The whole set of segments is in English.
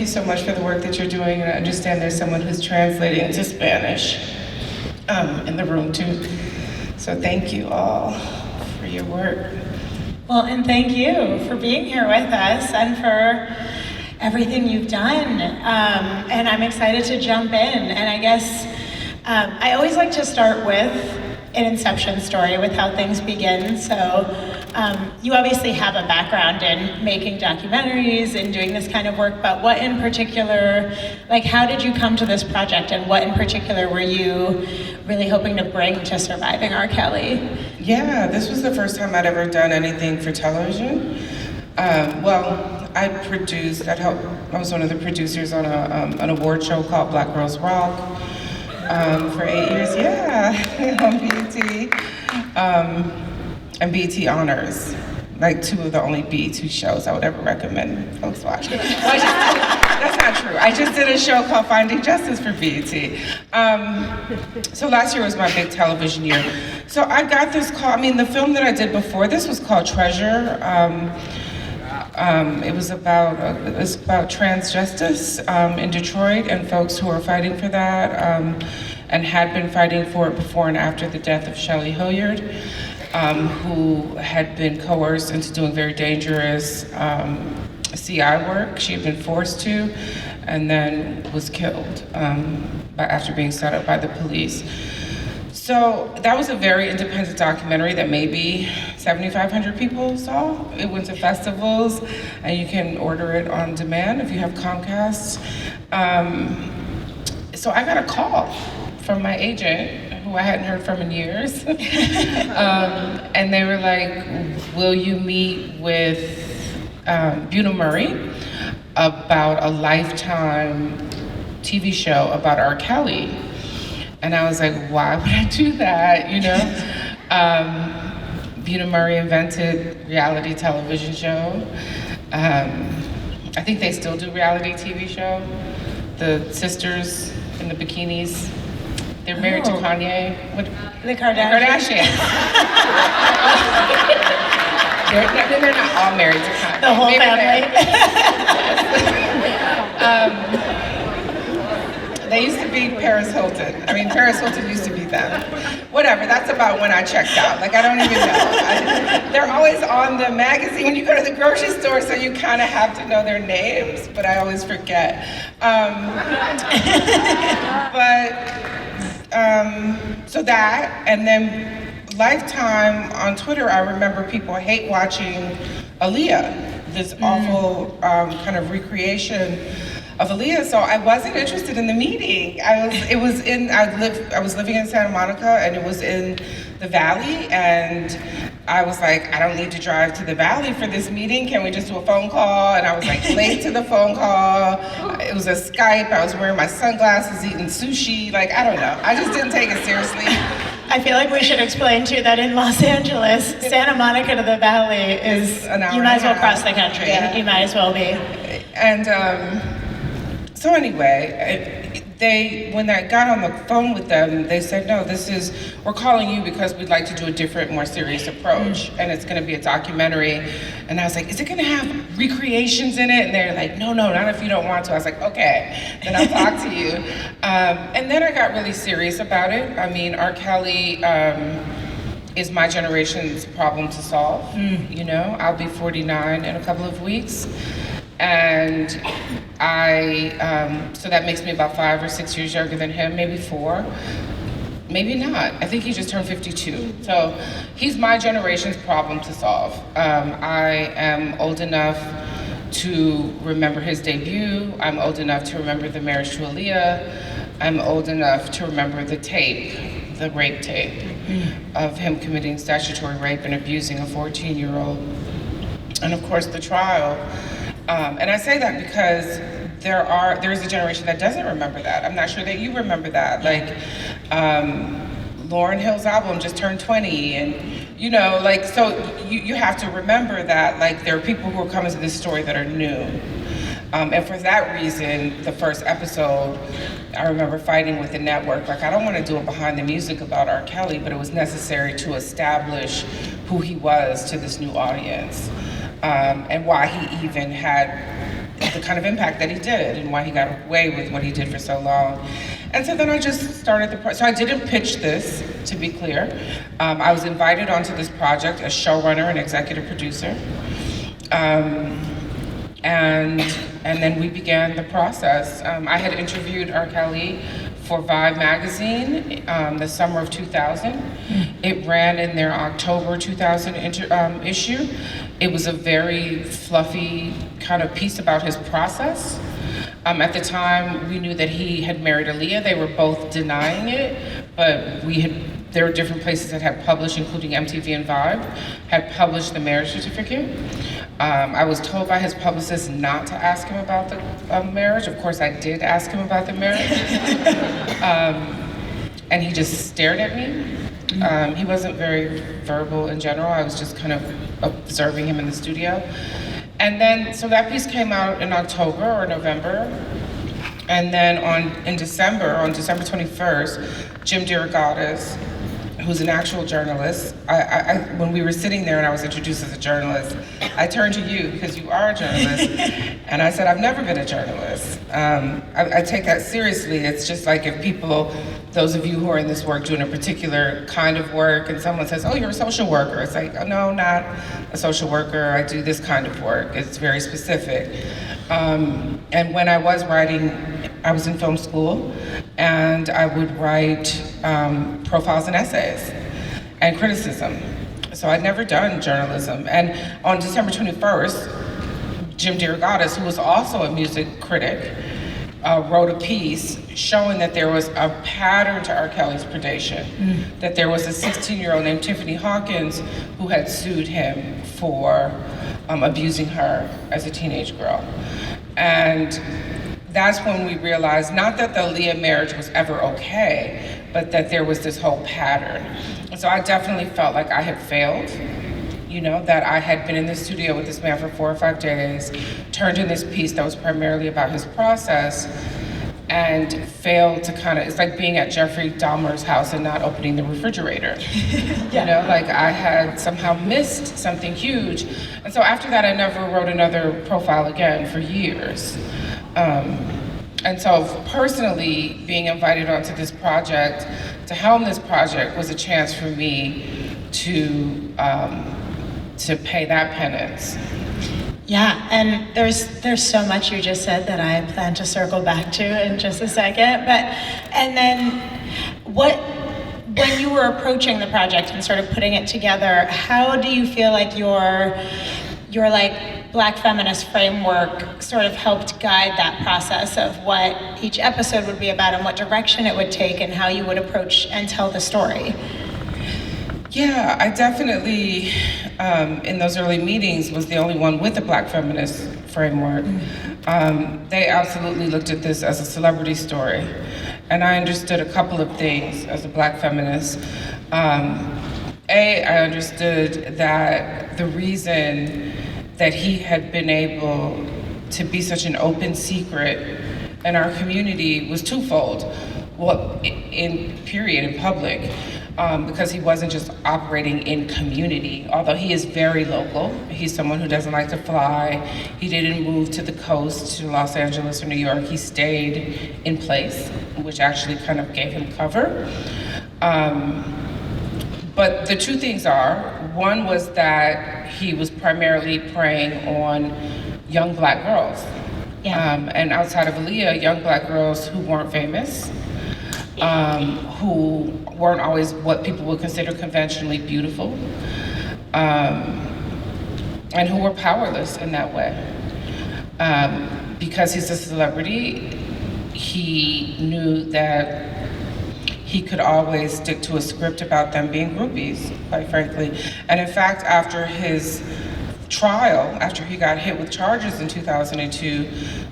so much for the work that you're doing, and I understand there's someone who's translating into Spanish in the room too. So thank you all for your work. Well, and thank you for being here with us and for everything you've done. And I'm excited to jump in. And I guess I always like to start with an Inception story, with how things begin. So you obviously have a background in making documentaries and doing this kind of work, but what in particular, like how did you come to this project, and what in particular were you really hoping to bring to Surviving R. Kelly? Yeah, this was the first time I'd ever done anything for television. Well, I was one of the producers on an award show called Black Girls Rock for 8 years, on BET. And BET Honors, like 2 of the only BET shows I would ever recommend folks watch. Well, that's not true. I just did a show called Finding Justice for BET. So last year was my big television year. So I got this call. I mean, the film that I did before this was called Treasure. It was about trans justice in Detroit and folks who are fighting for that and had been fighting for it before and after the death of Shelley Hilliard, who had been coerced into doing very dangerous CI work. She had been forced to, and then was killed after being set up by the police. So that was a very independent documentary that maybe 7,500 people saw. It went to festivals, and you can order it on demand if you have Comcast. So I got a call from my agent, who I hadn't heard from in years. And they were like, will you meet with Buna Murray about a Lifetime TV show about R. Kelly? And I was like, why would I do that, you know? Buna Murray invented reality television show. I think they still do reality TV show. The sisters in the bikinis. They're married to Kanye. The Kardashians. They're not all married to Kanye. The whole family. They used to be Paris Hilton. I mean, Paris Hilton used to be them. Whatever, that's about when I checked out. Like, I don't even know. They're always on the magazine when you go to the grocery store, so you kind of have to know their names, but I always forget. So that, and then Lifetime on Twitter, I remember people hate watching Aaliyah, this awful kind of recreation of Aaliyah. So I wasn't interested in the meeting. I was living in Santa Monica, and it was in the Valley, and I was like, I don't need to drive to the Valley for this meeting. Can we just do a phone call? And I was like late to the phone call. It was a Skype. I was wearing my sunglasses, eating sushi. Like, I don't know. I just didn't take it seriously. I feel like we should explain too that in Los Angeles, Santa Monica to the Valley is, you might as well cross the country. Yeah. You might as well be. And so anyway, when I got on the phone with them, they said, no, we're calling you because we'd like to do a different, more serious approach, and it's gonna be a documentary. And I was like, is it gonna have recreations in it? And they're like, no, not if you don't want to. I was like, okay, then I'll talk to you. And then I got really serious about it. I mean, R. Kelly is my generation's problem to solve. You know, I'll be 49 in a couple of weeks. And so that makes me about 5 or 6 years younger than him, maybe 4, maybe not. I think he just turned 52. So he's my generation's problem to solve. I am old enough to remember his debut. I'm old enough to remember the marriage to Aaliyah. I'm old enough to remember the tape, the rape tape, of him committing statutory rape and abusing a 14-year-old. And of course the trial. And I say that because there is a generation that doesn't remember that. I'm not sure that you remember that. Like, Lauryn Hill's album just turned 20, and you know, like, so you have to remember that, like, there are people who are coming to this story that are new. And for that reason, the first episode, I remember fighting with the network, like, I don't want to do a behind the music about R. Kelly, but it was necessary to establish who he was to this new audience. And why he even had the kind of impact that he did and why he got away with what he did for so long. And so then I just started so I didn't pitch this, to be clear. I was invited onto this project as showrunner and executive producer. And then we began the process. I had interviewed R. Kelly for Vibe magazine the summer of 2000. It ran in their October 2000 issue. It was a very fluffy kind of piece about his process. At the time, we knew that he had married Aaliyah. They were both denying it, but there were different places that had published, including MTV and Vibe, had published the marriage certificate. I was told by his publicist not to ask him about the marriage. Of course, I did ask him about the marriage. And he just stared at me. He wasn't very verbal in general. I was just kind of observing him in the studio. And then, so that piece came out in October or November. And then on December 21st, Jim DeRogatis, who's an actual journalist, when we were sitting there and I was introduced as a journalist, I turned to you, because you are a journalist, and I said, I've never been a journalist. I take that seriously. It's just like if people, those of you who are in this work doing a particular kind of work, and someone says, oh, you're a social worker. It's like, oh, no, not a social worker. I do this kind of work. It's very specific. And when I was writing, I was in film school, and I would write profiles and essays and criticism. So I'd never done journalism. And on December 21st, Jim DeRogatis, who was also a music critic, wrote a piece showing that there was a pattern to R. Kelly's predation, that there was a 16-year-old named Tiffany Hawkins who had sued him for abusing her as a teenage girl. And that's when we realized, not that the Aaliyah marriage was ever okay, but that there was this whole pattern. And so I definitely felt like I had failed, that I had been in the studio with this man for 4 or 5 days, turned in this piece that was primarily about his process, and failed to it's like being at Jeffrey Dahmer's house and not opening the refrigerator. Like I had somehow missed something huge. And so after that, I never wrote another profile again for years. And so personally, being invited onto this project, to helm this project, was a chance for me to pay that penance. Yeah, and there's so much you just said that I plan to circle back to in just a second. And then when you were approaching the project and sort of putting it together, how do you feel like your like Black feminist framework sort of helped guide that process of what each episode would be about and what direction it would take and how you would approach and tell the story? Yeah, I definitely, in those early meetings, was the only one with the Black feminist framework. They absolutely looked at this as a celebrity story. And I understood a couple of things as a Black feminist. I understood that the reason that he had been able to be such an open secret in our community was twofold. Well, in public, because he wasn't just operating in community, although he is very local. He's someone who doesn't like to fly. He didn't move to the coast, to Los Angeles or New York. He stayed in place, which actually kind of gave him cover. But the two things are, one was that he was primarily preying on young Black girls. And outside of Aaliyah, young Black girls who weren't famous, who weren't always what people would consider conventionally beautiful, and who were powerless in that way. Because he's a celebrity, he knew that he could always stick to a script about them being groupies, quite frankly. And in fact, after his trial, after he got hit with charges in 2002,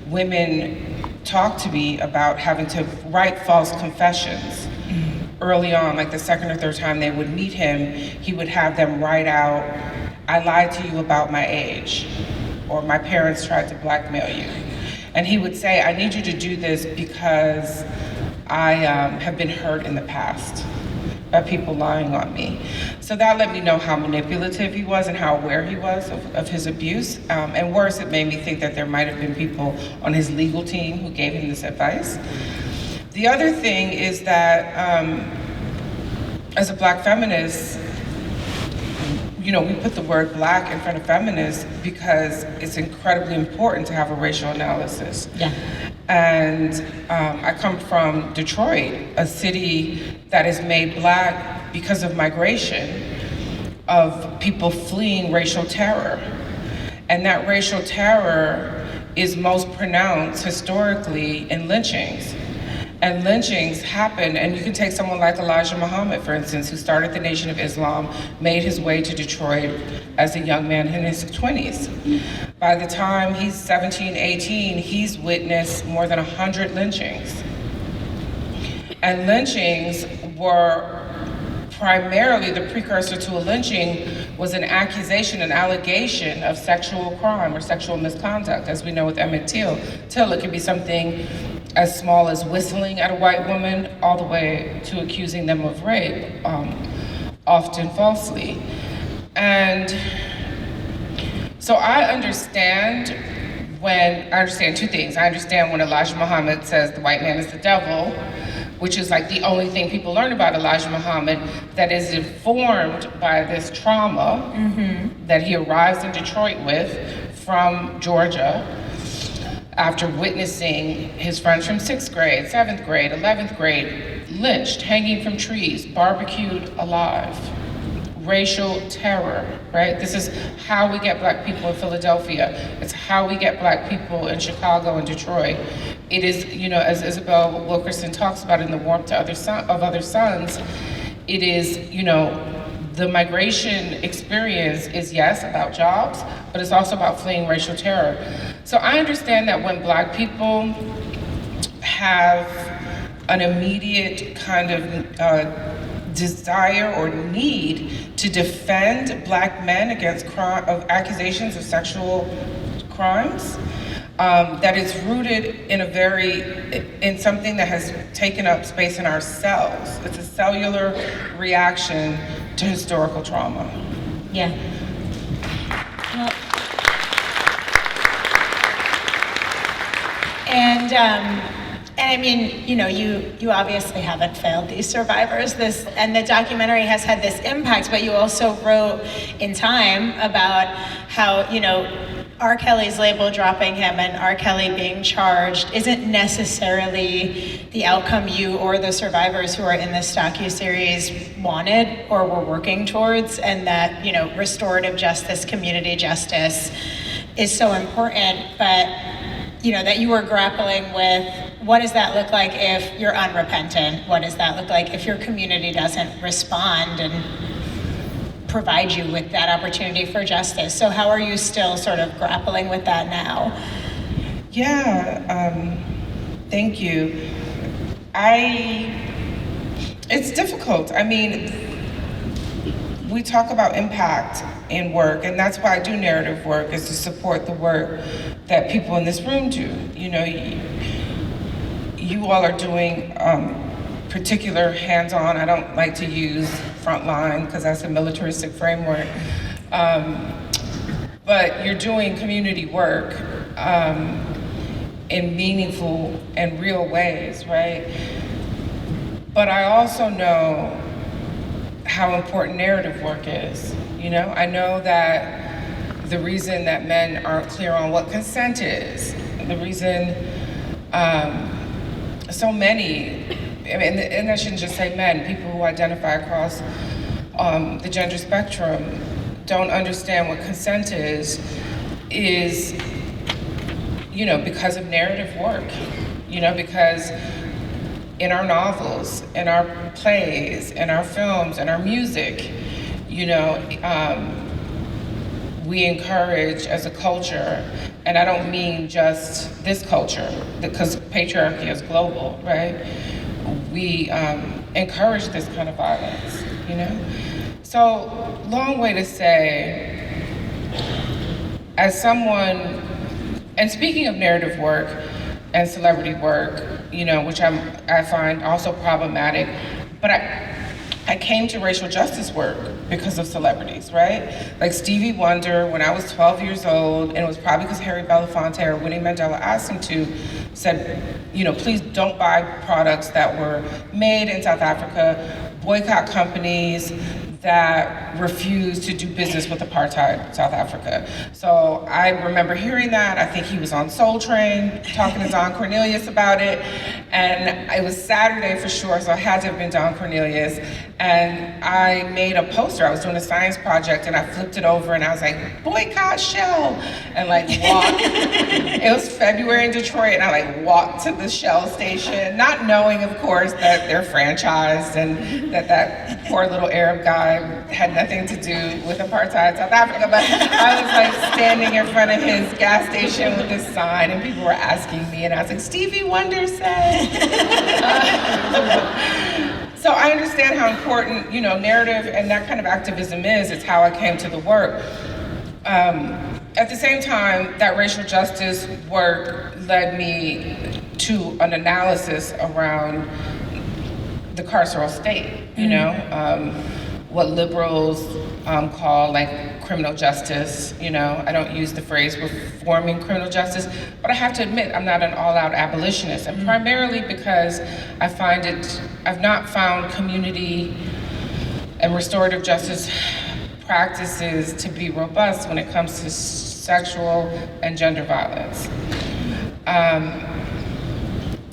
women talked to me about having to write false confessions. Early on, like the second or third time they would meet him, he would have them write out, I lied to you about my age, or my parents tried to blackmail you. And he would say, I need you to do this because I have been hurt in the past. of people lying on me. So that let me know how manipulative he was and how aware he was of his abuse. And worse, it made me think that there might have been people on his legal team who gave him this advice. The other thing is that as a Black feminist, you know, we put the word Black in front of feminist because it's incredibly important to have a racial analysis. Yeah. And I come from Detroit, a city that is made Black because of migration, of people fleeing racial terror. And that racial terror is most pronounced historically in lynchings. And lynchings happen, and you can take someone like Elijah Muhammad, for instance, who started the Nation of Islam, made his way to Detroit as a young man in his 20s. By the time he's 17, 18, he's witnessed more than 100 lynchings. And lynchings were primarily, the precursor to a lynching was an accusation, an allegation of sexual crime or sexual misconduct. As we know with Emmett Till, it could be something as small as whistling at a white woman, all the way to accusing them of rape, often falsely. And so I understand two things. I understand when Elijah Muhammad says the white man is the devil, which is like the only thing people learn about Elijah Muhammad that is informed by this trauma that he arrives in Detroit with from Georgia, after witnessing his friends from 6th grade, 7th grade, 11th grade, lynched, hanging from trees, barbecued alive. Racial terror, right? This is how we get Black people in Philadelphia. It's how we get Black people in Chicago and Detroit. It is, you know, as Isabel Wilkerson talks about in The Warmth of Other Suns, it is, you know, the migration experience is, yes, about jobs, but it's also about fleeing racial terror. So I understand that when Black people have an immediate kind of desire or need to defend Black men against accusations of sexual crimes, that it's rooted in something that has taken up space in our cells. It's a cellular reaction to historical trauma. Yeah. Well, and I mean, you know, you obviously haven't failed these survivors. And the documentary has had this impact, but you also wrote in Time about how, you know, R. Kelly's label dropping him and R. Kelly being charged isn't necessarily the outcome you or the survivors who are in this docuseries wanted or were working towards, and that, you know, restorative justice, community justice is so important, but, you know, that you were grappling with what does that look like if you're unrepentant? What does that look like if your community doesn't respond and provide you with that opportunity for justice? So how are you still sort of grappling with that now? Yeah, thank you. It's difficult. I mean, we talk about impact in work, and that's why I do narrative work, is to support the work that people in this room do. You know, you all are doing particular hands-on, I don't like to use frontline because that's a militaristic framework, but you're doing community work in meaningful and real ways, right? But I also know how important narrative work is, you know? I know that the reason that men aren't clear on what consent is, the reason so many, I mean, and I shouldn't just say men, people who identify across the gender spectrum don't understand what consent is, you know, because of narrative work, you know, because in our novels, in our plays, in our films, in our music, you know, we encourage as a culture, and I don't mean just this culture, because patriarchy is global, right? We encourage this kind of violence, you know? So, long way to say, as someone, and speaking of narrative work and celebrity work, you know, which I find also problematic, but I came to racial justice work because of celebrities, right? Like Stevie Wonder, when I was 12 years old, and it was probably because Harry Belafonte or Winnie Mandela asked him to, said, please don't buy products that were made in South Africa, boycott companies that refused to do business with apartheid South Africa. So I remember hearing that. I think he was on Soul Train talking to Don Cornelius about it. And it was Saturday for sure, so it had to have been Don Cornelius. And I made a poster. I was doing a science project and I flipped it over and I was like, boycott Shell. And walked. It was February in Detroit and I walked to the Shell station, not knowing of course that they're franchised and that poor little Arab guy had nothing to do with apartheid South Africa, but I was standing in front of his gas station with this sign and people were asking me and I was like, Stevie Wonder said. So I understand how important, narrative and that kind of activism is. It's how I came to the work. At the same time, that racial justice work led me to an analysis around the carceral state, what liberals call criminal justice. I don't use the phrase reforming criminal justice, but I have to admit I'm not an all-out abolitionist, and primarily because I've not found community and restorative justice practices to be robust when it comes to sexual and gender violence.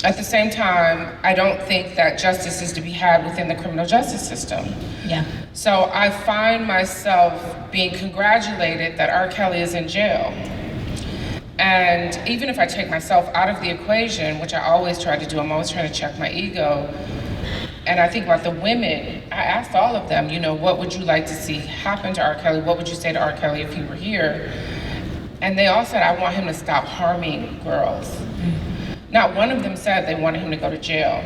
At the same time, I don't think that justice is to be had within the criminal justice system. Yeah. So I find myself being congratulated that R. Kelly is in jail. And even if I take myself out of the equation, which I always try to do, I'm always trying to check my ego, and I think about the women, I asked all of them, what would you like to see happen to R. Kelly? What would you say to R. Kelly if he were here? And they all said, I want him to stop harming girls. Not one of them said they wanted him to go to jail,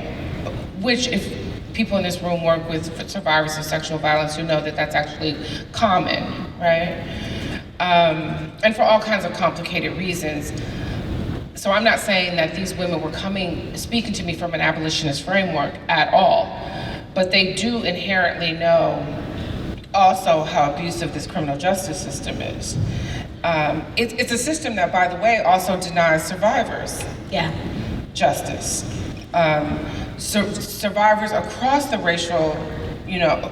which if people in this room work with survivors of sexual violence who know that that's actually common, right? And for all kinds of complicated reasons. So I'm not saying that these women were speaking to me from an abolitionist framework at all, but they do inherently know also how abusive this criminal justice system is. It's a system that, by the way, also denies survivors justice. Survivors across the racial,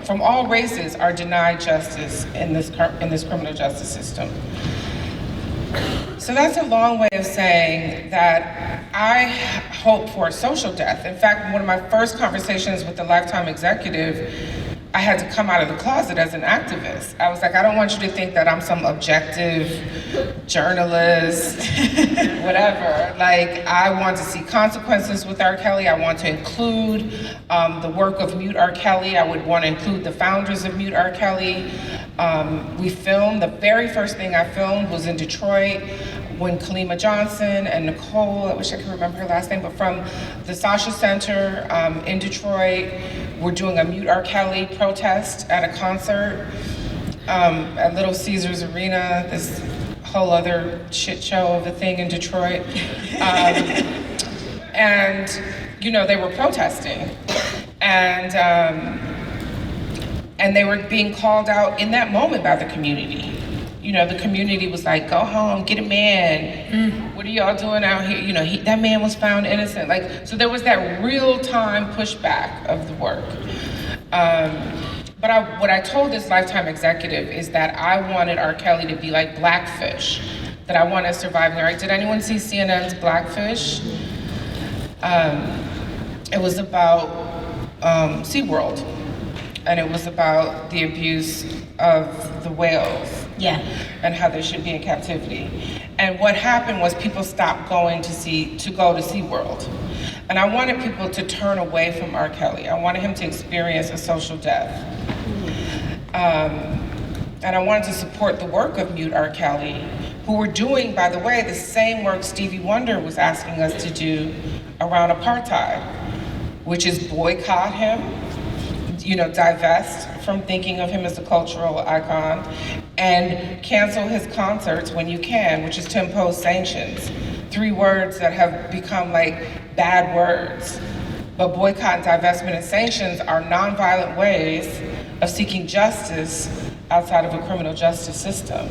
from all races are denied justice in this criminal justice system. So that's a long way of saying that I hope for a social death. In fact, one of my first conversations with the Lifetime executive, I had to come out of the closet as an activist. I was like, I don't want you to think that I'm some objective journalist, whatever. I want to see consequences with R. Kelly. I want to include the work of Mute R. Kelly. I would want to include the founders of Mute R. Kelly. We filmed, the very first thing I filmed was in Detroit when Kalima Johnson and Nicole, I wish I could remember her last name, but from the Sasha Center in Detroit, we're doing a Mute R. Kelly protest at a concert at Little Caesars Arena, this whole other shit show of a thing in Detroit. And, they were protesting. And they were being called out in that moment by the community. The community was like, go home, get a man. What are y'all doing out here? That man was found innocent. So there was that real-time pushback of the work. But what I told this Lifetime executive is that I wanted R. Kelly to be like Blackfish, that I wanted surviving. Right? Did anyone see CNN's Blackfish? It was about SeaWorld, and it was about the abuse of the whales. And how they should be in captivity. And what happened was people stopped going to go to SeaWorld. And I wanted people to turn away from R. Kelly. I wanted him to experience a social death. And I wanted to support the work of Mute R. Kelly, who were doing, by the way, the same work Stevie Wonder was asking us to do around apartheid, which is boycott him, divest from thinking of him as a cultural icon, and cancel his concerts when you can, which is to impose sanctions. 3 words that have become bad words But boycott and divestment and sanctions are nonviolent ways of seeking justice outside of a criminal justice system.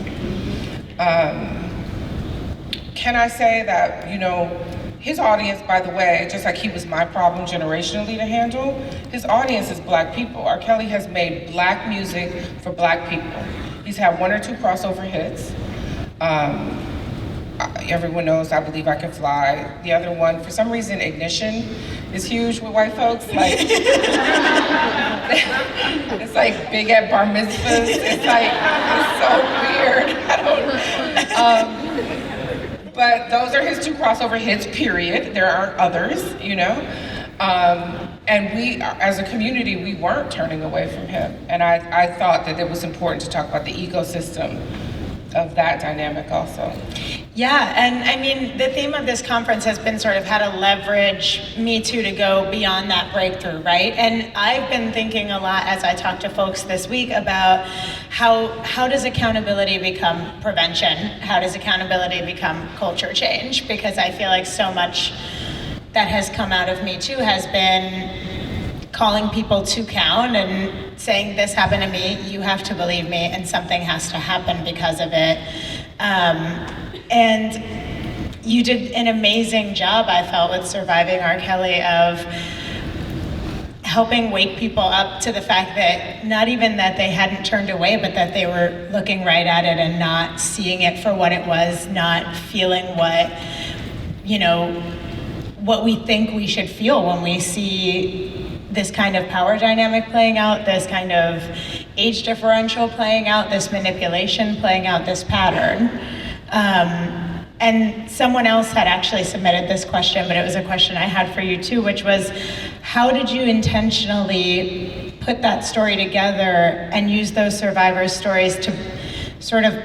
Can I say that, his audience, by the way, just like he was my problem generationally to handle, his audience is Black people. R. Kelly has made Black music for Black people. He's had 1 or 2 crossover hits. Everyone knows I Believe I Can Fly. The other one, for some reason, Ignition is huge with white folks. Like, it's like big at bar mitzvahs. It's so weird. But those are his 2 crossover hits, period. There aren't others, And we, as a community, we weren't turning away from him. And I thought that it was important to talk about the ecosystem of that dynamic also. Yeah, and I mean, the theme of this conference has been sort of how to leverage Me Too to go beyond that breakthrough, right? And I've been thinking a lot as I talk to folks this week about how does accountability become prevention? How does accountability become culture change? Because I feel like so much that has come out of Me Too has been calling people to count and saying, this happened to me, you have to believe me, and something has to happen because of it. And you did an amazing job, I felt, with Surviving R. Kelly of helping wake people up to the fact that not even that they hadn't turned away, but that they were looking right at it and not seeing it for what it was, not feeling what we think we should feel when we see this kind of power dynamic playing out, this kind of age differential playing out, this manipulation playing out, this pattern. And someone else had actually submitted this question, but it was a question I had for you too, which was, how did you intentionally put that story together and use those survivors' stories to sort of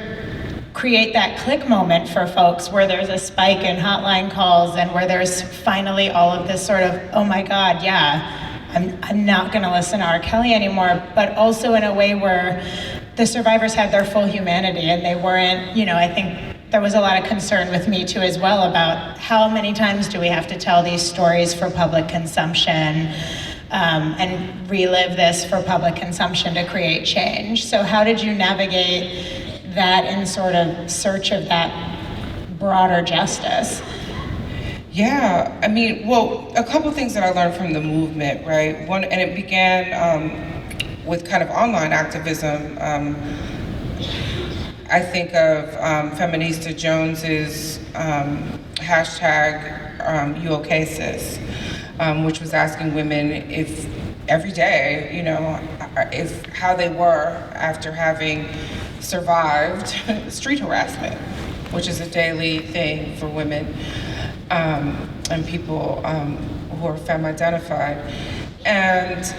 create that click moment for folks where there's a spike in hotline calls and where there's finally all of this sort of, oh my God, yeah, I'm not gonna listen to R. Kelly anymore, but also in a way where the survivors had their full humanity and they weren't, I think there was a lot of concern with Me Too as well about how many times do we have to tell these stories for public consumption and relive this for public consumption to create change. So how did you navigate that in sort of search of that broader justice? Yeah, a couple things that I learned from the movement, right? One, and it began with kind of online activism. I think of Feminista Jones's hashtag You OK Sis, which was asking women if every day, if how they were after having survived street harassment, which is a daily thing for women and people who are femme-identified. And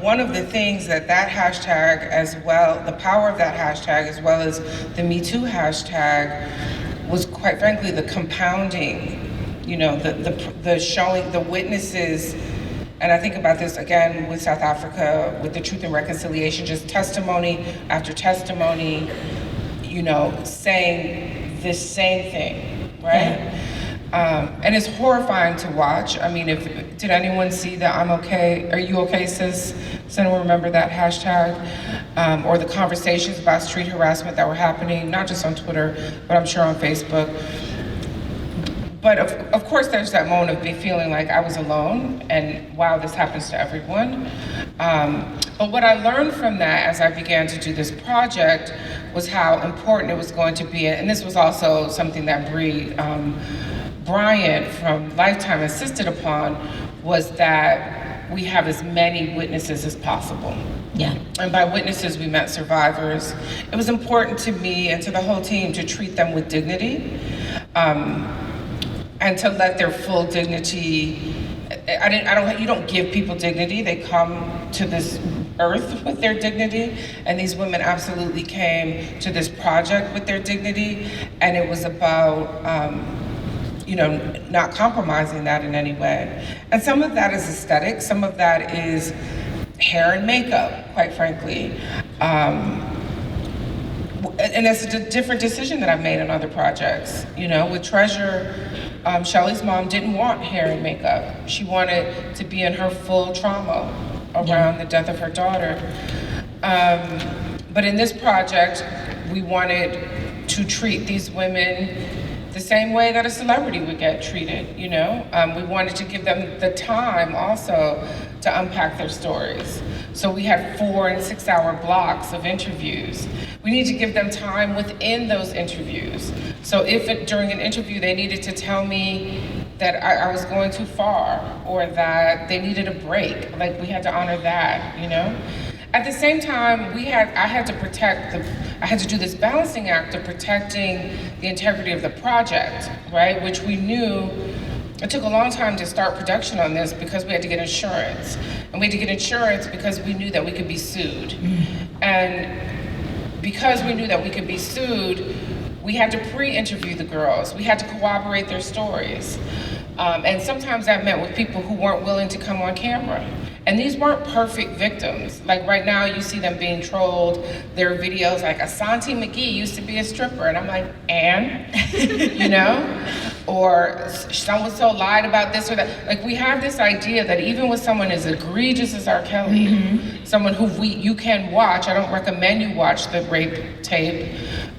one of the things that hashtag as well, the power of that hashtag as well as the Me Too hashtag was quite frankly the compounding, the showing, the witnesses. And I think about this again with South Africa, with the Truth and Reconciliation, just testimony after testimony, saying this same thing, right? Yeah. And it's horrifying to watch. Did anyone see the I'm okay, are you okay, sis? Does anyone remember that hashtag? Or the conversations about street harassment that were happening, not just on Twitter, but I'm sure on Facebook. But of course there's that moment of me feeling like I was alone and wow, this happens to everyone. But what I learned from that as I began to do this project was how important it was going to be, and this was also something that Bryant from Lifetime insisted upon, was that we have as many witnesses as possible. Yeah. And by witnesses, we meant survivors. It was important to me and to the whole team to treat them with dignity, and to let their full dignity. You don't give people dignity. They come to this earth with their dignity, and these women absolutely came to this project with their dignity, and it was about not compromising that in any way. And some of that is aesthetic, some of that is hair and makeup, quite frankly. And that's a different decision that I've made on other projects. With Treasure, Shelly's mom didn't want hair and makeup. She wanted to be in her full trauma around the death of her daughter. But in this project, we wanted to treat these women the same way that a celebrity would get treated, you know? We wanted to give them the time also to unpack their stories. So we had 4 and 6 hour blocks of interviews. We need to give them time within those interviews. So if during an interview they needed to tell me that I was going too far or that they needed a break, like we had to honor that, you know? At the same time, I had to do this balancing act of protecting the integrity of the project, right? Which we knew, it took a long time to start production on this because we had to get insurance. And we had to get insurance because we knew that we could be sued. And because we knew that we could be sued, we had to pre-interview the girls. We had to corroborate their stories. And sometimes that meant with people who weren't willing to come on camera. And these weren't perfect victims. Like right now, you see them being trolled. There are videos like Asante McGee used to be a stripper, and I'm like, and? You know? Or so-and-so lied about this or that. Like we have this idea that even with someone as egregious as R. Kelly, someone who you can watch, I don't recommend you watch the rape tape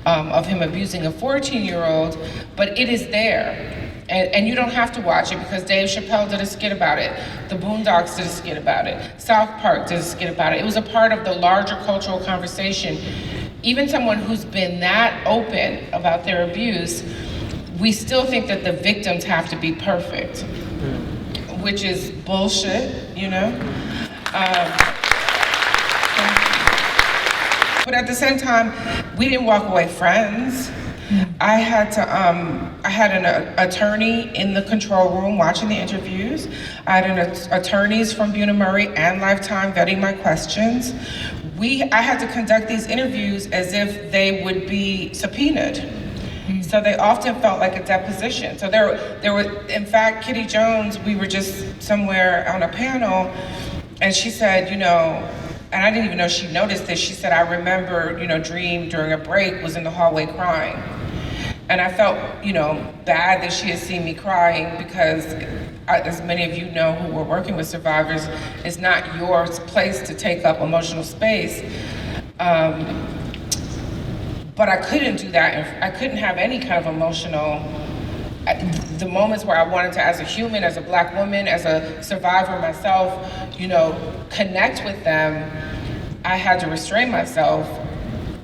of him abusing a 14-year-old, but it is there. And you don't have to watch it because Dave Chappelle did a skit about it. The Boondocks did a skit about it. South Park did a skit about it. It was a part of the larger cultural conversation. Even someone who's been that open about their abuse, we still think that the victims have to be perfect, which is bullshit, you know? But at the same time, we didn't walk away friends. I had an attorney in the control room watching the interviews. I had attorneys from Buena Murray and Lifetime vetting my questions. I had to conduct these interviews as if they would be subpoenaed. So they often felt like a deposition. So there were, in fact, Kitty Jones, we were just somewhere on a panel, and she said, you know, and I didn't even know she noticed this, she said, I remember, you know, Dream during a break was in the hallway crying. And I felt, you know, bad that she had seen me crying because, as many of you know who were working with survivors, it's not your place to take up emotional space. But I couldn't do that. I couldn't have any kind of emotional, the moments where I wanted to, as a human, as a Black woman, as a survivor myself, you know, connect with them, I had to restrain myself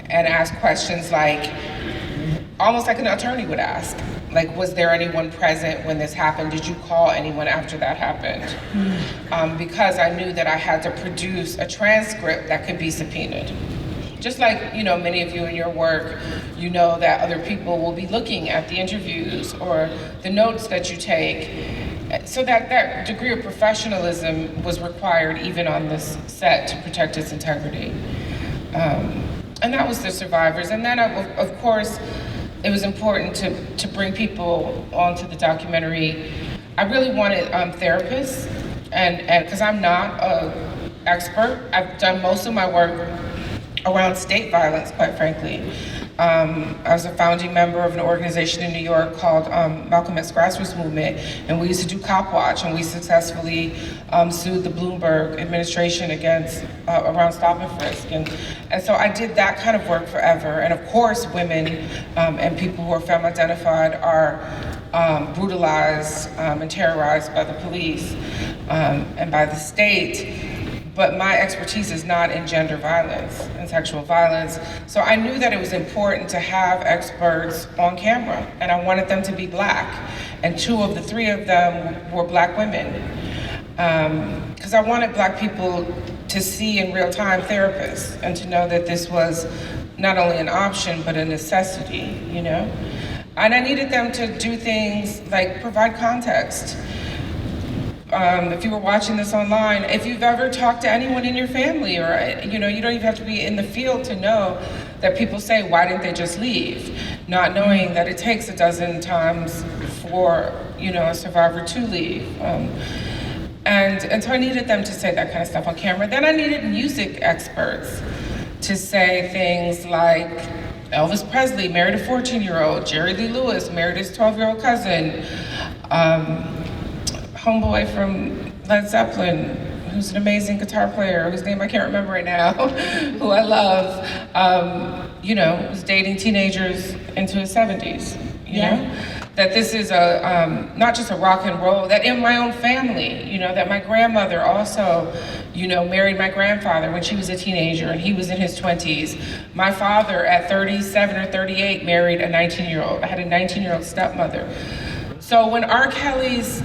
and ask questions like, almost like an attorney would ask. Like, was there anyone present when this happened? Did you call anyone after that happened? Because I knew that I had to produce a transcript that could be subpoenaed. Just like, you know, many of you in your work, you know that other people will be looking at the interviews or the notes that you take. So that degree of professionalism was required even on this set to protect its integrity. And that was the survivors. And then, of course, it was important to bring people onto the documentary. I really wanted therapists, and because I'm not an expert, I've done most of my work around state violence, quite frankly. I was a founding member of an organization in New York called Malcolm X Grassroots Movement, and we used to do Cop Watch, and we successfully sued the Bloomberg administration against around stop and frisk, and so I did that kind of work forever. And of course, women and people who are femme-identified are brutalized and terrorized by the police and by the state. But my expertise is not in gender violence and sexual violence. So I knew that it was important to have experts on camera, and I wanted them to be Black. And 2 of the 3 of them were Black women. Because I wanted Black people to see in real time therapists and to know that this was not only an option, but a necessity, you know? And I needed them to do things like provide context. If you were watching this online, if you've ever talked to anyone in your family, or you know, you don't even have to be in the field to know that people say, why didn't they just leave? Not knowing that it takes a dozen times for, you know, a survivor to leave. And so I needed them to say that kind of stuff on camera. Then I needed music experts to say things like, Elvis Presley married a 14-year-old, Jerry Lee Lewis married his 12-year-old cousin. Homeboy from Led Zeppelin, who's an amazing guitar player, whose name I can't remember right now, who I love, was dating teenagers into his 70s, you know? That this is not just a rock and roll, that in my own family, that my grandmother also, married my grandfather when she was a teenager and he was in his 20s. My father at 37 or 38 married a 19-year-old. I had a 19-year-old stepmother. So when R. Kelly's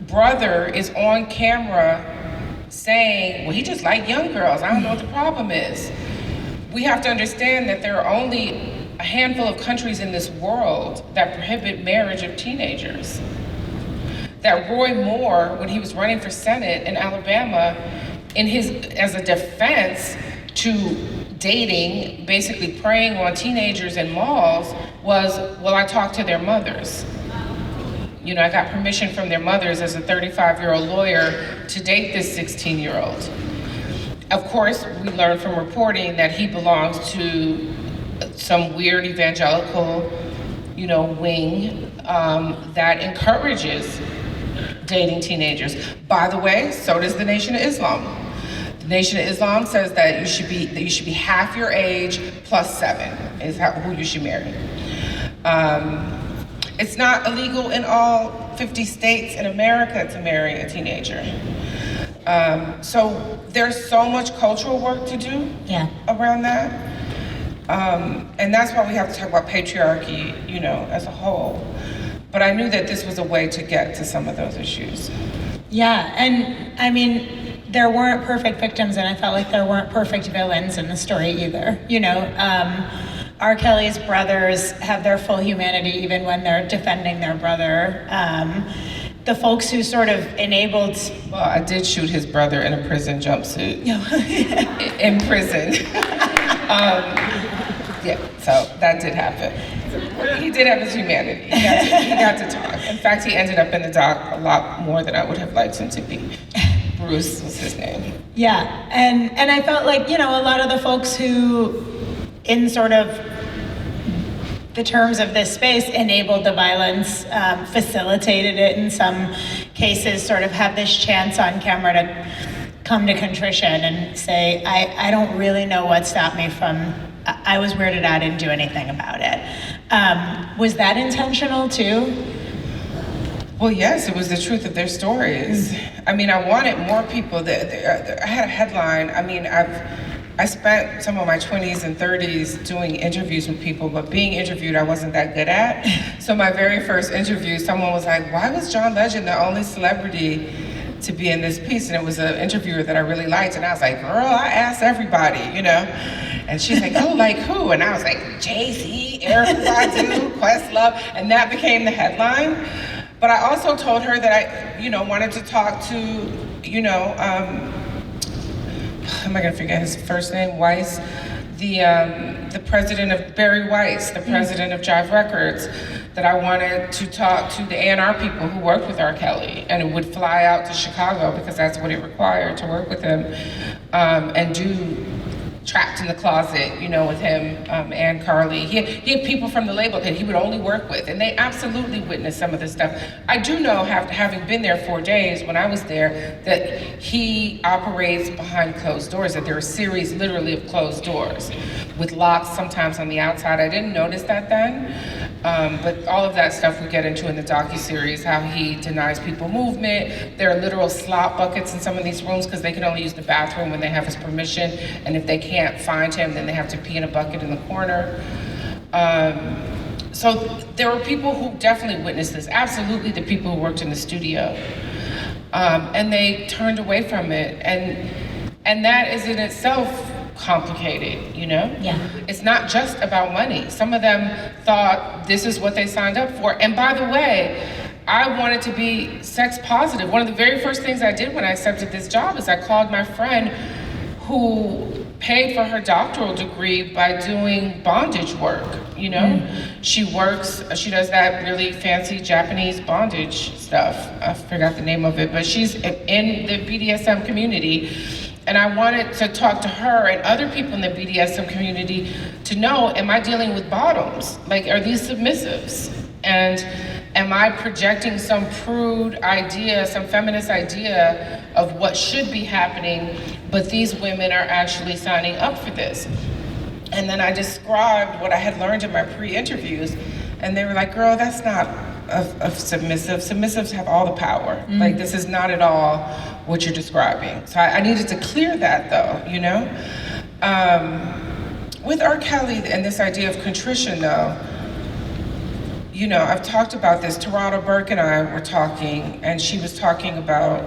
brother is on camera saying, well, he just liked young girls, I don't know what the problem is. We have to understand that there are only a handful of countries in this world that prohibit marriage of teenagers. That Roy Moore, when he was running for Senate in Alabama, as a defense to dating, basically preying on teenagers in malls, was, well, I talked to their mothers. I got permission from their mothers as a 35-year-old lawyer to date this 16-year-old. Of course, we learned from reporting that he belongs to some weird evangelical, wing that encourages dating teenagers. By the way, so does the Nation of Islam. The Nation of Islam says that you should be half your age plus 7 is who you should marry. It's not illegal in all 50 states in America to marry a teenager. So there's so much cultural work to do around that. And that's why we have to talk about patriarchy, as a whole. But I knew that this was a way to get to some of those issues. Yeah, and I mean, there weren't perfect victims, and I felt like there weren't perfect villains in the story either. R. Kelly's brothers have their full humanity even when they're defending their brother. The folks who sort of enabled... Well, I did shoot his brother in a prison jumpsuit. In prison. So that did happen. He did have his humanity. He got to talk. In fact, he ended up in the dock a lot more than I would have liked him to be. Bruce was his name. Yeah, and I felt like, a lot of the folks who, in sort of the terms of this space, enabled the violence, facilitated it in some cases, sort of have this chance on camera to come to contrition and say, I don't really know what stopped me from, I was weirded out, I didn't do anything about it. Was that intentional too? Well, yes, it was the truth of their stories. I mean, I wanted more people I had a headline. I mean, I spent some of my 20s and 30s doing interviews with people, but being interviewed I wasn't that good at. So my very first interview, someone was like, why was John Legend the only celebrity to be in this piece? And it was an interviewer that I really liked, and I was like, girl, I asked everybody, And she's like, oh, like who? And I was like, Jay-Z, Erykah Badu, Questlove, and that became the headline. But I also told her that I, wanted to talk to, am I gonna forget his first name? Weiss, the president of Barry Weiss, the president of Jive Records, that I wanted to talk to the A&R people who worked with R. Kelly and would fly out to Chicago because that's what it required to work with him, and do Trapped in the Closet, with him and Carly. He had people from the label that he would only work with, and they absolutely witnessed some of this stuff. I do know, having been there 4 days when I was there, that he operates behind closed doors, that there are a series literally of closed doors with locks sometimes on the outside. I didn't notice that then, but all of that stuff we get into in the docuseries, how he denies people movement. There are literal slop buckets in some of these rooms because they can only use the bathroom when they have his permission, and if they can't find him, then they have to pee in a bucket in the corner. So there were people who definitely witnessed this, absolutely the people who worked in the studio. And they turned away from it. And that is in itself complicated, Yeah. It's not just about money. Some of them thought this is what they signed up for. And by the way, I wanted to be sex positive. One of the very first things I did when I accepted this job is I called my friend who paid for her doctoral degree by doing bondage work, She does that really fancy Japanese bondage stuff. I forgot the name of it, but she's in the BDSM community. And I wanted to talk to her and other people in the BDSM community to know, am I dealing with bottoms? Like, are these submissives? And Am I projecting some prude idea, some feminist idea of what should be happening, but these women are actually signing up for this? And then I described what I had learned in my pre-interviews, and they were like, girl, that's not of submissive. Submissives have all the power. Like, this is not at all what you're describing. So I needed to clear that, though, you know? With R. Kelly and this idea of contrition, though, you know, I've talked about this. Tarana Burke and I were talking, and she was talking about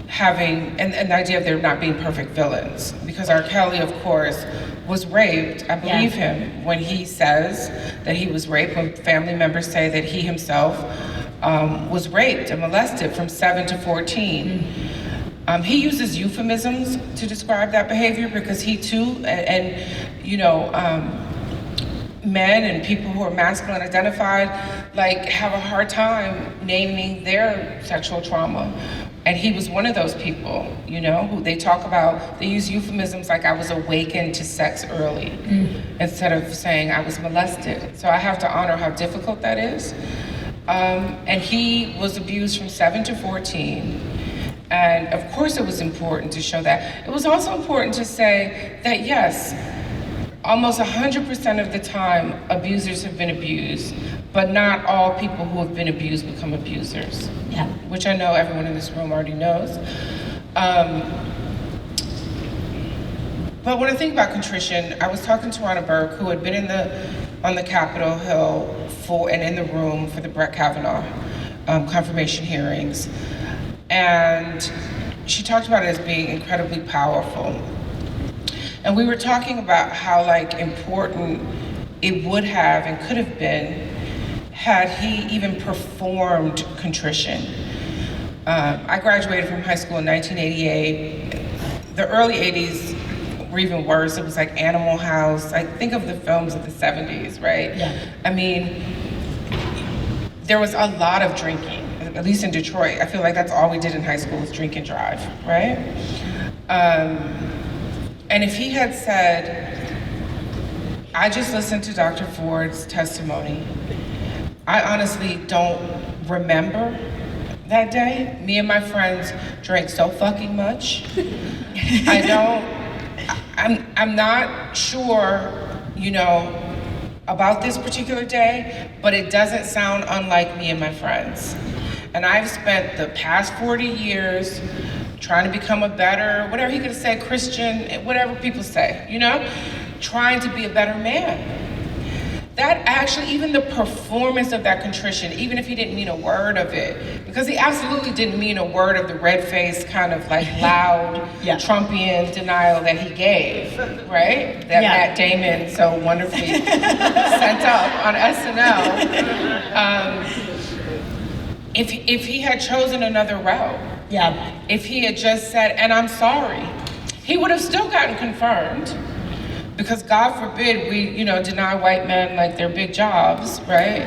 having, and the idea of there not being perfect villains. Because R. Kelly, of course, was raped. I believe him when he says that he was raped, when family members say that he himself was raped and molested from 7 to 14. He uses euphemisms to describe that behavior because he too, and you know, men and people who are masculine identified, like, have a hard time naming their sexual trauma. And he was one of those people, you know, who they talk about, they use euphemisms like I was awakened to sex early, instead of saying I was molested. So I have to honor how difficult that is. And he was abused from 7 to 14. And of course it was important to show that. It was also important to say that yes, almost 100% of the time abusers have been abused, but not all people who have been abused become abusers. Yeah. Which I know everyone in this room already knows. But when I think about contrition, I was talking to Tarana Burke, who had been on the Capitol Hill and in the room for the Brett Kavanaugh confirmation hearings. And she talked about it as being incredibly powerful. And we were talking about how, like, important it would have and could have been had he even performed contrition. I graduated from high school in 1988. The early 80s were even worse. It was like Animal House. I think of the films of the 70s, right? Yeah. I mean, there was a lot of drinking, at least in Detroit. I feel like that's all we did in high school was drink and drive, right? And if he had said, I just listened to Dr. Ford's testimony, I honestly don't remember that day. Me and my friends drank so fucking much. I'm not sure, you know, about this particular day, but it doesn't sound unlike me and my friends. And I've spent the past 40 years trying to become a better, whatever he could have said, Christian, whatever people say, you know, trying to be a better man. That actually, even the performance of that contrition, even if he didn't mean a word of it, because he absolutely didn't mean a word of the red-faced kind of like loud Trumpian denial that he gave, right? That Matt Damon so wonderfully sent up on SNL. If he had chosen another route, if he had just said, and I'm sorry, he would have still gotten confirmed. Because God forbid we, you know, deny white men like their big jobs, right?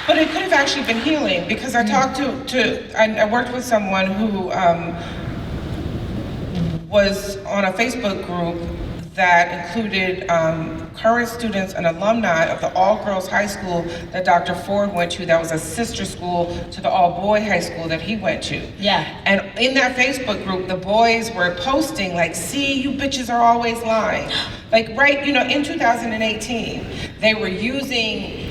But it could have actually been healing, because I talked I worked with someone who was on a Facebook group that included current students and alumni of the all-girls high school that Dr. Ford went to, that was a sister school to the all-boy high school that he went to. Yeah. And in that Facebook group, the boys were posting like, see, you bitches are always lying. Like, right, you know, in 2018, they were using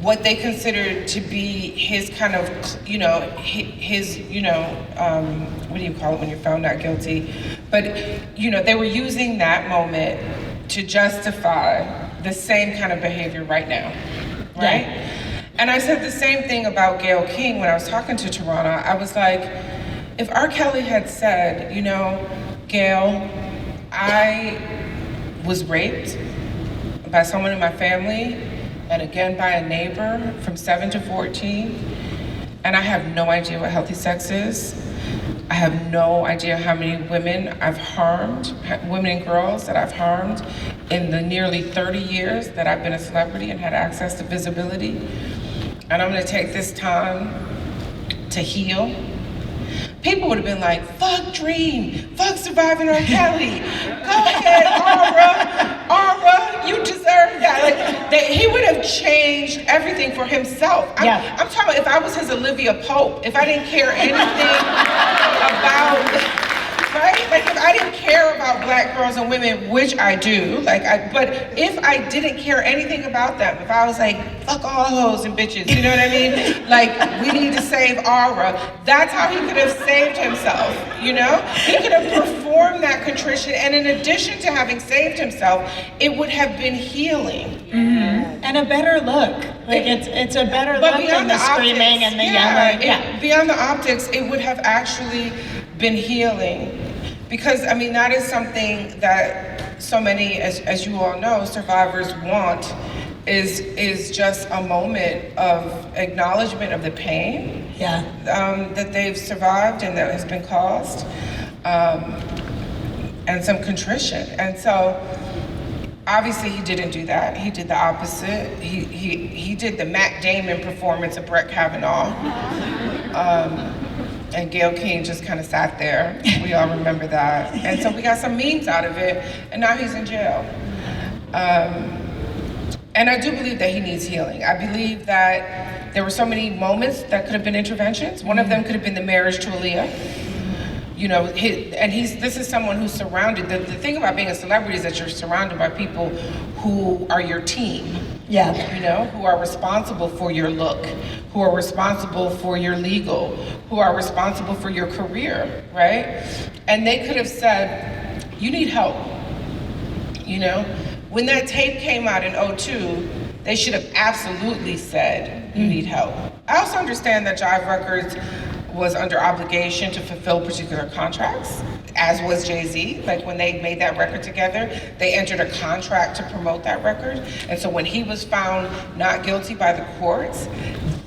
what they considered to be his kind of, you know, his, you know, what do you call it when you're found not guilty? But, you know, they were using that moment to justify the same kind of behavior right now, right? Yeah. And I said the same thing about Gayle King when I was talking to Tarana. I was like, if R. Kelly had said, you know, Gayle, I was raped by someone in my family, and again by a neighbor from 7 to 14, and I have no idea what healthy sex is. I have no idea how many women I've harmed, women and girls that I've harmed in the nearly 30 years that I've been a celebrity and had access to visibility. And I'm gonna take this time to heal. People would have been like, fuck Dream, fuck Surviving R. Kelly. Go ahead, Aura, you deserve that. Like, that he would have changed everything for himself. I'm talking about if I was his Olivia Pope, if I didn't care anything about, right? Like, if I didn't care about black girls and women, which I do, but if I didn't care anything about them, if I was like, fuck all hoes and bitches, you know what I mean? Like, we need to save Aura, that's how he could have saved himself, you know? He could have performed that contrition, and in addition to having saved himself, it would have been healing. Mm-hmm. And a better look. Like, it's a better look than the screaming and the yelling. Beyond the optics, it would have actually been healing. Because, I mean, that is something that so many, as you all know, survivors want, is just a moment of acknowledgement of the pain that they've survived and that has been caused, and some contrition. And so, obviously he didn't do that. He did the opposite. He did the Matt Damon performance of Brett Kavanaugh. And Gayle King just kind of sat there. We all remember that. And so we got some memes out of it, and now he's in jail. And I do believe that he needs healing. I believe that there were so many moments that could have been interventions. One of them could have been the marriage to Aaliyah. You know, this is someone who's surrounded. The thing about being a celebrity is that you're surrounded by people who are your team. Yeah. You know, who are responsible for your look, who are responsible for your legal, who are responsible for your career, right? And they could have said, you need help, you know? When that tape came out in '02, they should have absolutely said, you need help. I also understand that Jive Records was under obligation to fulfill particular contracts, as was Jay-Z. Like, when they made that record together, they entered a contract to promote that record. And so when he was found not guilty by the courts,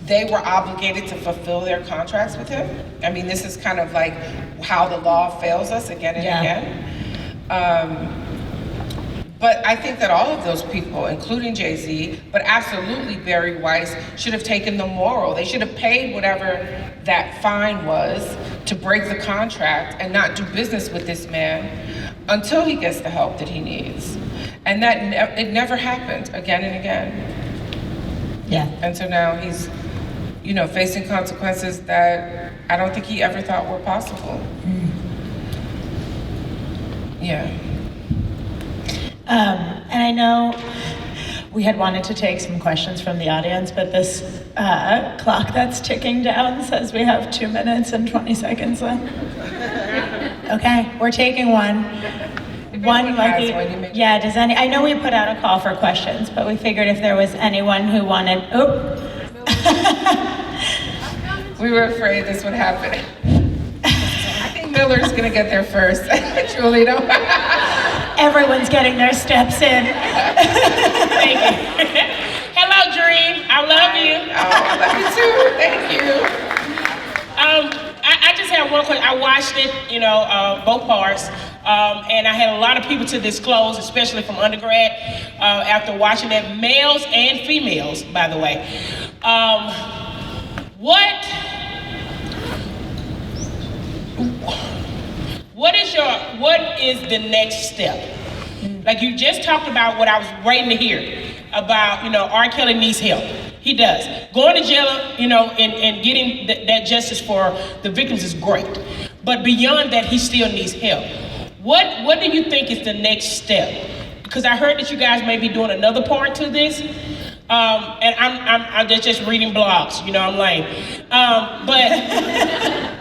they were obligated to fulfill their contracts with him. I mean, this is kind of like how the law fails us again and again. But I think that all of those people, including Jay-Z, but absolutely Barry Weiss, should have taken the moral. They should have paid whatever that fine was to break the contract and not do business with this man until he gets the help that he needs. And that it never happened again and again. Yeah. And so now he's, you know, facing consequences that I don't think he ever thought were possible. Yeah. And I know we had wanted to take some questions from the audience, but this clock that's ticking down says we have 2 minutes and 20 seconds left. Okay, we're taking one. One lucky. Yeah, does any? I know we put out a call for questions, but we figured if there was anyone who wanted. We were afraid this would happen. I think Miller's gonna get there first. Julie, don't. Everyone's getting their steps in. Thank you. Hello, Dream. I love you. Oh, I love you too. Thank you. I just have one question. I watched it, you know, both parts, and I had a lot of people to disclose, especially from undergrad, after watching it, males and females, by the way. What is the next step? Like, you just talked about what I was waiting to hear about, you know, R. Kelly needs help. He does. Going to jail, you know, and getting that justice for the victims is great. But beyond that, he still needs help. What do you think is the next step? Because I heard that you guys may be doing another part to this. And I'm just reading blogs, you know, I'm lame. But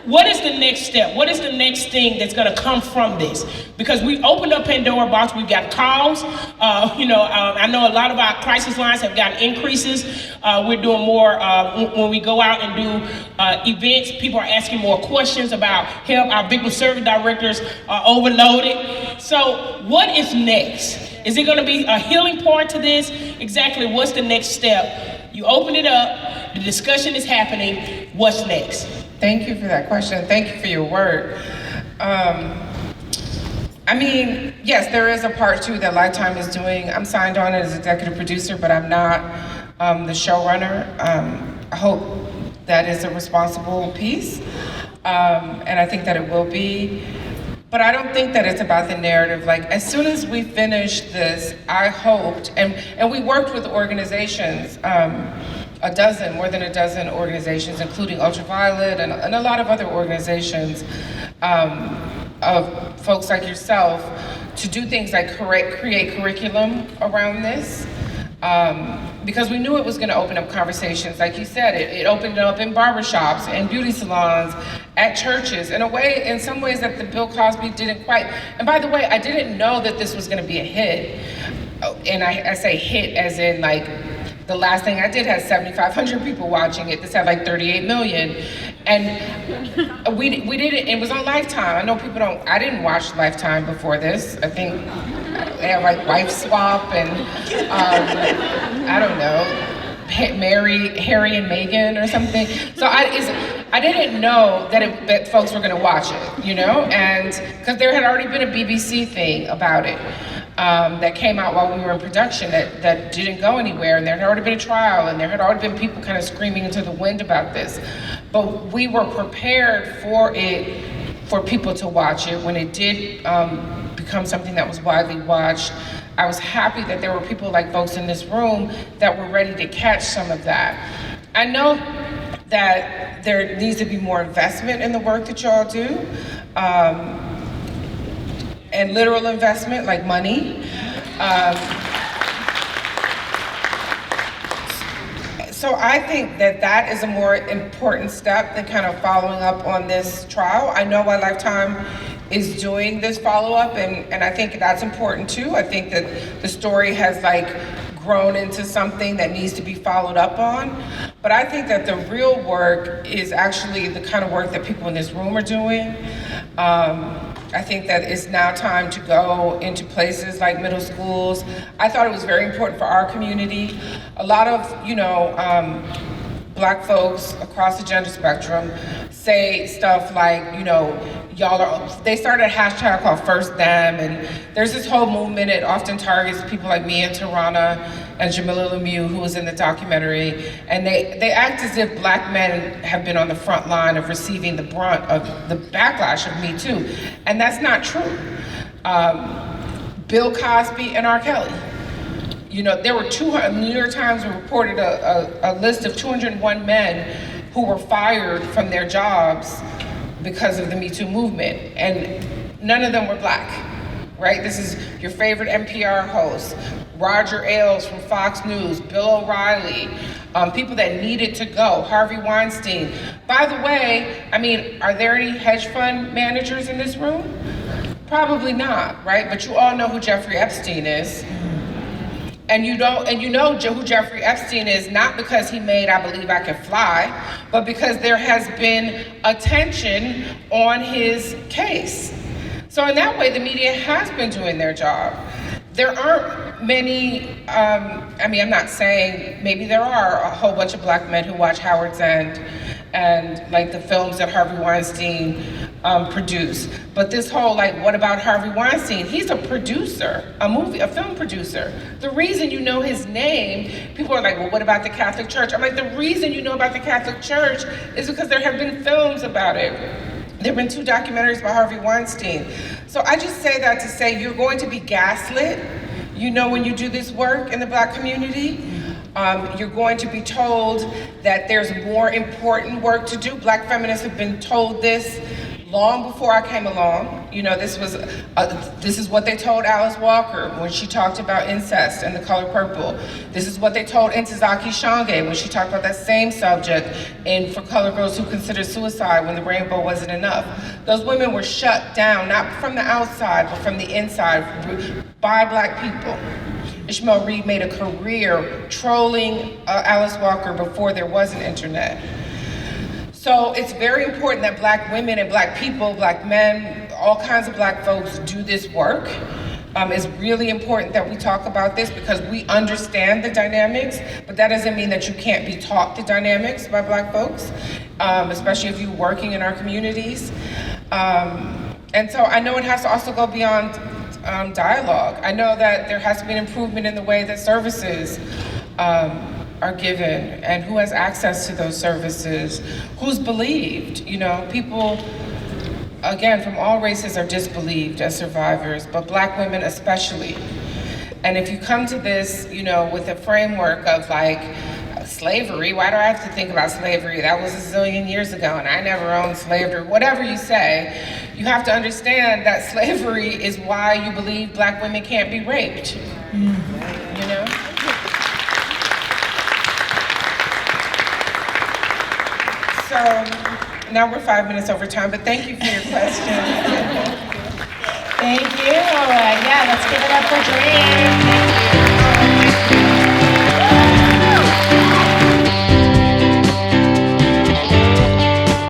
what is the next step? What is the next thing that's gonna come from this? Because we opened up Pandora box, we've got calls. I know a lot of our crisis lines have gotten increases. We're doing more, when we go out and do events, people are asking more questions about help. Our victim service directors are overloaded. So what is next? Is it gonna be a healing part to this? Exactly, what's the next step? You open it up, the discussion is happening, what's next? Thank you for that question. Thank you for your work. I mean, yes, there is a part 2 that Lifetime is doing. I'm signed on as executive producer, but I'm not the showrunner. I hope that is a responsible piece, and I think that it will be. But I don't think that it's about the narrative. Like, as soon as we finished this, I hoped, and we worked with organizations, more than a dozen organizations, including Ultraviolet and a lot of other organizations, of folks like yourself, to do things like create curriculum around this. Because we knew it was going to open up conversations. Like you said, it opened up in barbershops and beauty salons, at churches, in some ways that the Bill Cosby didn't quite. And by the way, I didn't know that this was going to be a hit. And I say hit as in like, the last thing I did had 7,500 people watching it. This had like 38 million. And we did it, it was on Lifetime. I know people I didn't watch Lifetime before this. I think they have like Wife Swap and, I don't know, Harry and Meghan or something. So I didn't know that folks were gonna watch it, you know? And, because there had already been a BBC thing about it. That came out while we were in production that didn't go anywhere, and there had already been a trial, and there had already been people kind of screaming into the wind about this. But we were prepared for people to watch it when it did become something that was widely watched. I was happy that there were people like folks in this room that were ready to catch some of that. I know that there needs to be more investment in the work that y'all do. And literal investment, like money. So I think that is a more important step than kind of following up on this trial. I know why Lifetime is doing this follow-up, and I think that's important too. I think that the story has like grown into something that needs to be followed up on. But I think that the real work is actually the kind of work that people in this room are doing. I think that it's now time to go into places like middle schools. I thought it was very important for our community. A lot of, Black folks across the gender spectrum say stuff like, they started a hashtag called First Them, and there's this whole movement. It often targets people like me and Tarana and Jamila Lemieux, who was in the documentary, and they act as if Black men have been on the front line of receiving the brunt of the backlash of Me Too, and that's not true. Bill Cosby and R. Kelly. There were New York Times reported a list of 201 men who were fired from their jobs because of the Me Too movement, and none of them were Black, right? This is your favorite NPR host, Roger Ailes from Fox News, Bill O'Reilly, people that needed to go, Harvey Weinstein. By the way, are there any hedge fund managers in this room? Probably not, right? But you all know who Jeffrey Epstein is. And you know who Jeffrey Epstein is, not because he made I Believe I Can Fly, but because there has been attention on his case. So in that way, the media has been doing their job. There aren't many, I'm not saying, maybe there are a whole bunch of Black men who watch Howard's End and like the films that Harvey Weinstein produced. But this whole what about Harvey Weinstein? He's a producer, a film producer. The reason you know his name, people are like, well, what about the Catholic Church? I'm like, the reason you know about the Catholic Church is because there have been films about it. There have been 2 documentaries by Harvey Weinstein. So I just say that to say you're going to be gaslit, when you do this work in the Black community. You're going to be told that there's more important work to do. Black feminists have been told this long before I came along. This is what they told Alice Walker when she talked about incest and The Color Purple. This is what they told Ntozake Shange when she talked about that same subject in For Colored Girls Who Consider Suicide When the Rainbow Wasn't Enough. Those women were shut down, not from the outside, but from the inside by Black people. Ishmael Reed made a career trolling Alice Walker before there was an internet. So it's very important that Black women and Black people, Black men, all kinds of Black folks do this work. It's really important that we talk about this because we understand the dynamics, but that doesn't mean that you can't be taught the dynamics by Black folks, especially if you're working in our communities. And so I know it has to also go beyond dialogue. I know that there has to be an improvement in the way that services are given and who has access to those services, who's believed. People again, from all races are disbelieved as survivors, but Black women especially. And if you come to this, you know, with a framework of like, slavery, why do I have to think about slavery? That was a zillion years ago and I never owned slavery, whatever you say, you have to understand that slavery is why you believe Black women can't be raped, you know? So, now we're 5 minutes over time, but thank you for your question. Thank you. Yeah, let's give it up for